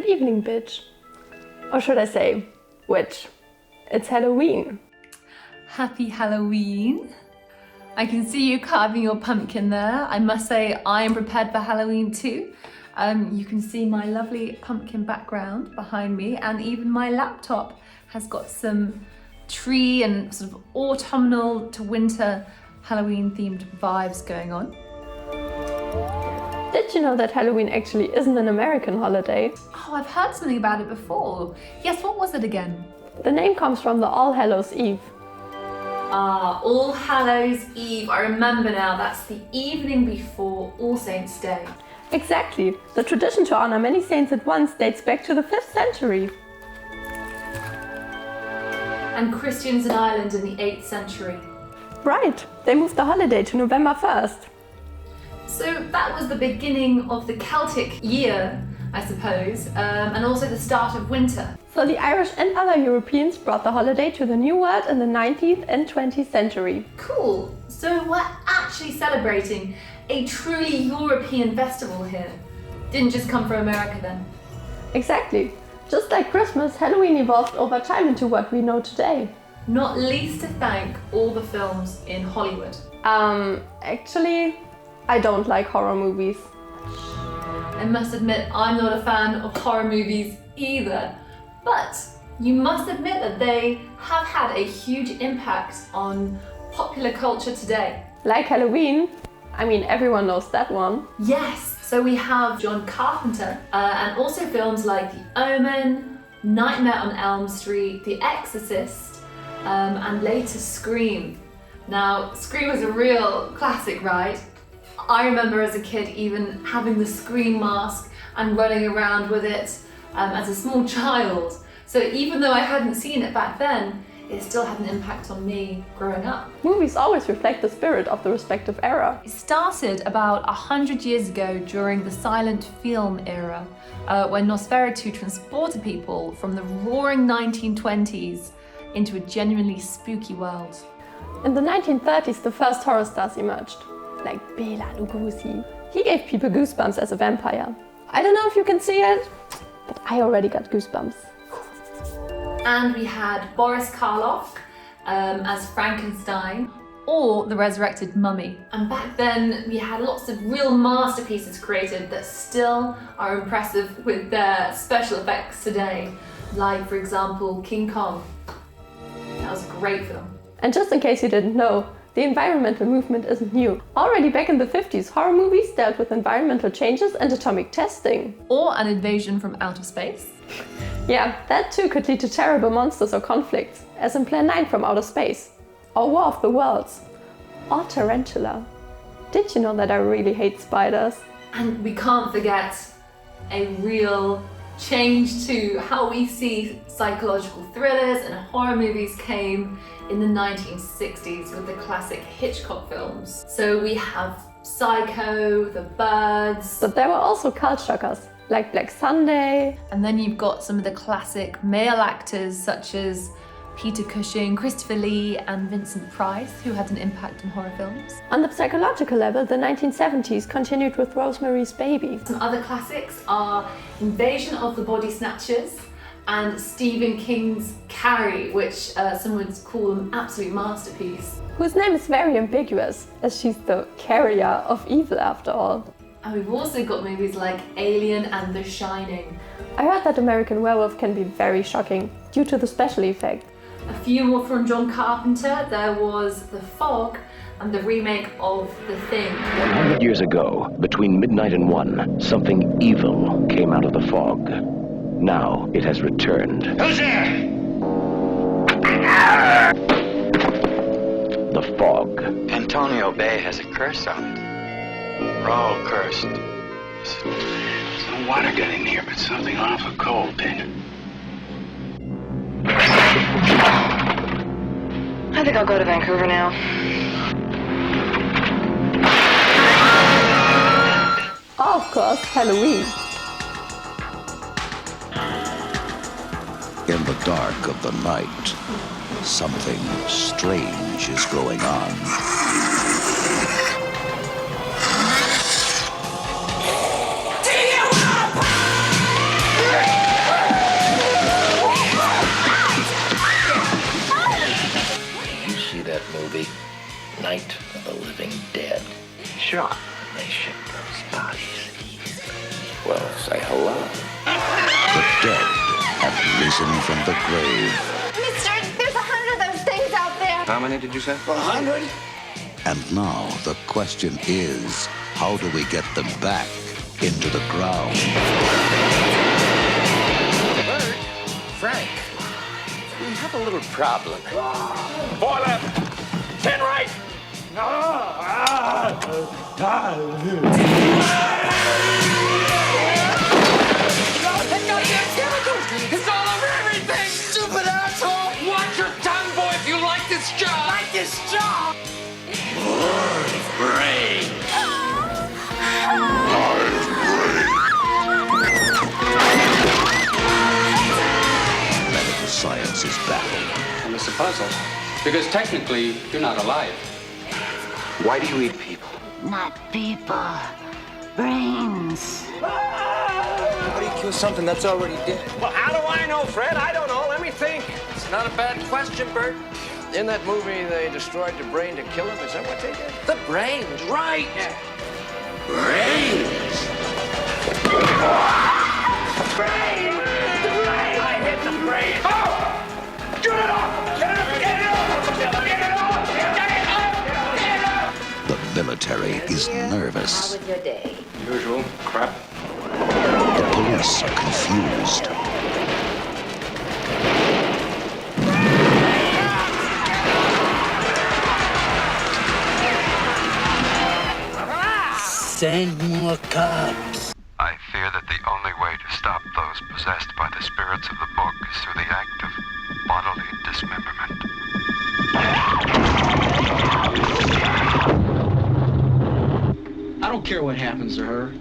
evening, bitch. Or should I say, witch? It's Halloween. Happy Halloween. I can see you carving your pumpkin there. I must say I am prepared for Halloween too. You can see my lovely pumpkin background behind me, and even my laptop has got some tree and sort of autumnal to winter Halloween themed vibes going on. Did you know that Halloween actually isn't an American holiday? Oh, I've heard something about it before. Yes, what was it again? The name comes from the All Hallows Eve. Ah, All Hallows Eve. I remember now, that's the evening before All Saints' Day. Exactly. The tradition to honor many saints at once dates back to the 5th century. And Christians in Ireland in the 8th century. Right. They moved the holiday to November 1st. So that was the beginning of the Celtic year, I suppose, and also the start of winter. So the Irish and other Europeans brought the holiday to the New World in the 19th and 20th century. Cool. So we're actually celebrating a truly European festival here. Didn't just come from America then. Exactly. Just like Christmas, Halloween evolved over time into what we know today. Not least to thank all the films in Hollywood. Actually, I don't like horror movies. I must admit, I'm not a fan of horror movies either. But you must admit that they have had a huge impact on popular culture today. Like Halloween, I mean everyone knows that one. Yes, so we have John Carpenter and also films like The Omen, Nightmare on Elm Street, The Exorcist, and later Scream. Now, Scream is a real classic, right? I remember as a kid even having the Scream mask and running around with it as a small child. So even though I hadn't seen it back then, it still had an impact on me growing up. Movies always reflect the spirit of the respective era. It started about 100 years ago during the silent film era, when Nosferatu transported people from the roaring 1920s into a genuinely spooky world. In the 1930s, the first horror stars emerged, like Bela Lugosi. He gave people goosebumps as a vampire. I don't know if you can see it, but I already got goosebumps. And we had Boris Karloff as Frankenstein, or the resurrected mummy. And back then we had lots of real masterpieces created that still are impressive with their special effects today. Like, for example, King Kong. That was a great film. And just in case you didn't know, the environmental movement isn't new. Already back in the 50s, horror movies dealt with environmental changes and atomic testing. Or an invasion from outer space. Yeah, that too could lead to terrible monsters or conflicts, as in Plan 9 from Outer Space, or War of the Worlds, or Tarantula. Did you know that I really hate spiders? And we can't forget a real change to how we see psychological thrillers and horror movies came in the 1960s with the classic Hitchcock films. So we have Psycho, The Birds. But there were also cult shockers, like Black Sunday. And then you've got some of the classic male actors such as Peter Cushing, Christopher Lee and Vincent Price, who had an impact on horror films. On the psychological level, the 1970s continued with Rosemary's Baby. Some other classics are Invasion of the Body Snatchers and Stephen King's Carrie, which some would call an absolute masterpiece. Whose name is very ambiguous, as she's the carrier of evil after all. And we've also got movies like Alien and The Shining. I heard that American Werewolf can be very shocking due to the special effect. A few more from John Carpenter. There was The Fog and the remake of The Thing. 100 years ago, between midnight and 1, something evil came out of the fog. Now it has returned. Who's there? The fog. Antonio Bay has a curse on it. We're all cursed. Some water got in here, but something awful cold did. I think I'll go to Vancouver now. Of course, Halloween. In the dark of the night, something strange is going on. Hey, shot. They ship those bodies. Well, say hello. The dead have risen from the grave. Mister, there's 100 of those things out there. How many did you say? 100? And now the question is, how do we get them back into the ground? Bert, Frank, we have a little problem. 4 left, 10 right. It's all over everything! Stupid asshole! Watch your tongue, boy, if you like this job! Like this job! Brain. Medical science is baffled. And it's a puzzle, because technically, you're not alive. Why do you eat people? Not people. Brains. How do you kill something that's already dead? Well, how do I know, Fred? I don't know. Let me think. It's not a bad question, Bert. In that movie, they destroyed the brain to kill him. Is that what they did? The brains, right! Brains! Brain! The brain! I hit the brain! Oh! Get it off! Get it off! Get it off! Get it off! Get it off! Get it off! The military is nervous. How was your day? Usual crap. The police are confused. Send more cops. I fear that the only way to stop those possessed by the spirits of the book is through the act of bodily dismemberment. I don't care what happens to her.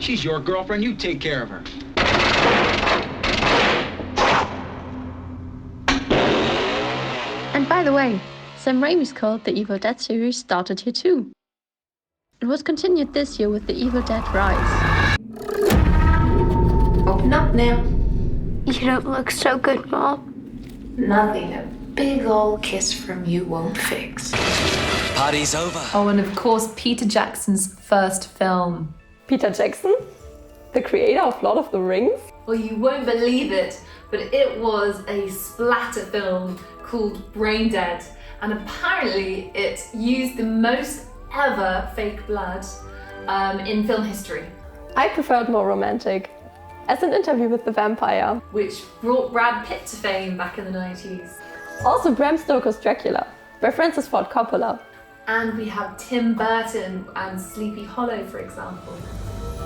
She's your girlfriend, you take care of her. And by the way, Sam Raimi's Cult, the Evil Dead series, started here too. It was continued this year with The Evil Dead Rise. Open up now. You don't look so good, Mom. Nothing a big old kiss from you won't fix. Party's over. Oh, and of course, Peter Jackson's first film. Peter Jackson? The creator of Lord of the Rings? Well, you won't believe it, but it was a splatter film called Brain Dead, and apparently it used the most ever fake blood in film history, I preferred more romantic. As an Interview with the Vampire. which brought Brad Pitt to fame back in the 90s. Also Bram Stoker's Dracula, by Francis Ford Coppola. And we have Tim Burton and Sleepy Hollow, for example.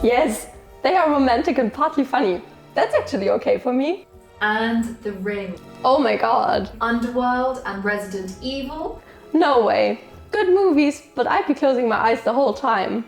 Yes, they are romantic and partly funny. That's actually okay for me. And The Ring, Oh my god. Underworld and Resident Evil. No way. Good movies, but I'd be closing my eyes the whole time.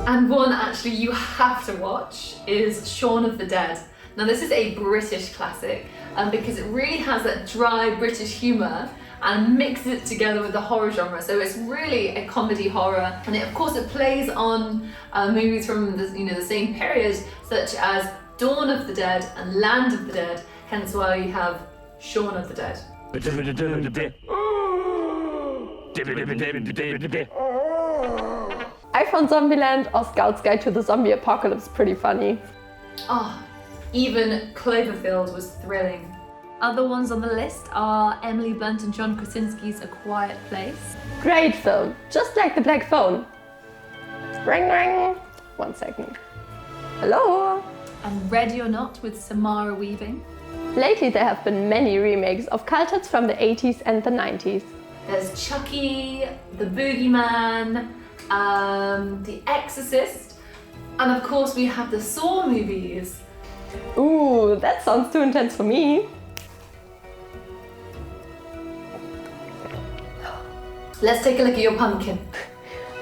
And one actually you have to watch is Shaun of the Dead. Now this is a British classic because it really has that dry British humour and mixes it together with the horror genre. So it's really a comedy horror, and of course it plays on movies from the same period, such as Dawn of the Dead and Land of the Dead. Hence why you have Shaun of the Dead. I found Zombieland or Scout's Guide to the Zombie Apocalypse pretty funny. Oh, even Cloverfield was thrilling. Other ones on the list are Emily Blunt and John Krasinski's A Quiet Place. Great film, just like The Black Phone. Ring ring. 1 second. Hello? And Ready or Not with Samara Weaving. Lately there have been many remakes of cult hits from the 80s and the 90s. There's Chucky, The Boogeyman, The Exorcist, and of course we have the Saw movies. Ooh, that sounds too intense for me. Let's take a look at your pumpkin.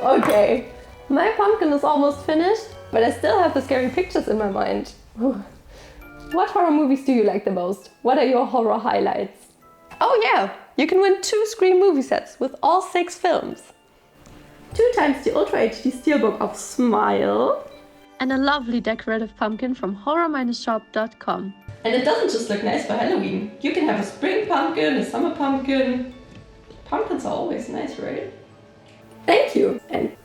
Okay, my pumpkin is almost finished, but I still have the scary pictures in my mind. Whew. What horror movies do you like the most? What are your horror highlights? Oh yeah, you can win 2 Scream movie sets with all 6 films. 2 times the Ultra HD Steelbook of SMILE. And a lovely decorative pumpkin from horror-shop.com. And it doesn't just look nice for Halloween. You can have a spring pumpkin, a summer pumpkin. Pumpkins are always nice, right? Thank you, and